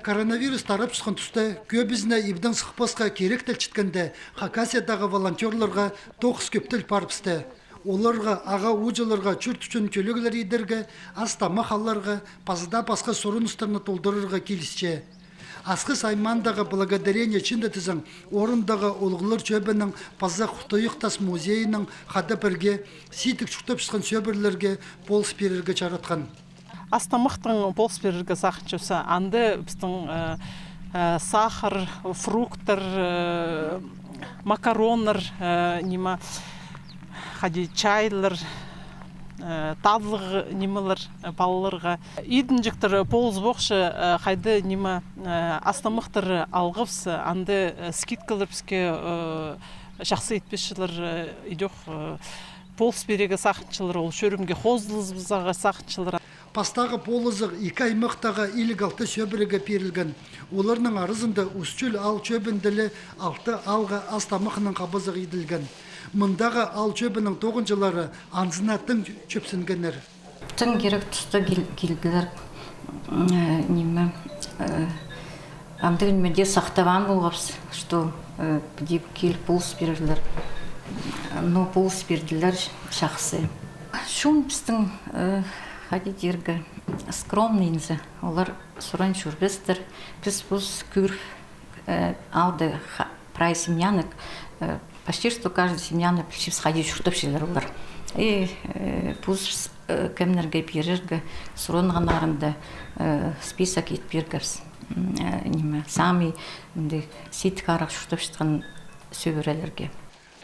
Коронавирус тарап шыққан тұста көбізіне ибдің сұқпасқа керек тіл чіткенде Хакасиядағы волонтерларға 9 көптіл парпысты. Оларға, аға ұжыларға, чүрт үшін көлігілер едерге, астама қалларға, пазыда басқа сорын ұстарына толдырырға келісче. Асқы саймандағы благодарение чинді тізің орындағы олғылар чөбінің паза құқтайықтас музейінің қада бірге, ситік шүктіп шыққан сөбірлерге болыс берерге чаратқан. Астамықтың болыс берерге сақыншысы анды біздің сахар, фруктар, макаронар, нема хади чайлар, тазлық немелер балаларға. Идін жүктір полыз боқшы қайды нема астамықтыр алғывсы, анды скидкалар бізге жақсы етпешілер идеқ полыс береге сақыншылар, ол шөрімге қоздылыз бізаға сақыншылар. Пастағы полызық 2 аймақтағы илегалты сөбіріге перілген. Оларының арызында үстіл ал чөбінділі 6 алға астамықының қабызық еділген. Мұндағы ал чөбінің 9-жылары анзынаттың чөпсінгенер. Тың керек тұсты келгілер неме амдығын мәде сақтаван болғапсы, что деп келіп полыс берілер. Но полыс берділер шақсы. Шун біздің Хади дерге скромнейнзе, олар суран шурбестер, біз бұз күр алды прай семьянок, почти что каждый семьянок пішіп схади шуртып шелер олар. И бұз кемнерге берерге суран ғанарында список ет бергерс. Сами сит қарақ шуртып шетқан сөбірелерге.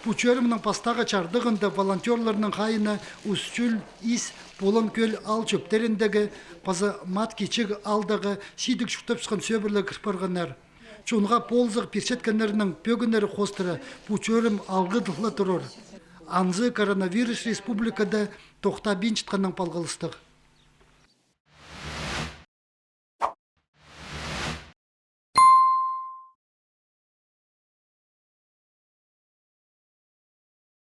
Пучерімнің пастағы чардығында волонтерларының қайына үстіл, ис, болын көл ал чөптеріндегі паза мат кечек алдағы сидік шүктіп шыққан сөбірлі кірпарғанар. Чонға ползық персеткенерінің пөгінері қостыры пучерім алғы дұқла тұрыр. Анзы коронавирус республикада тоқта бен чытқанның палғылыстық.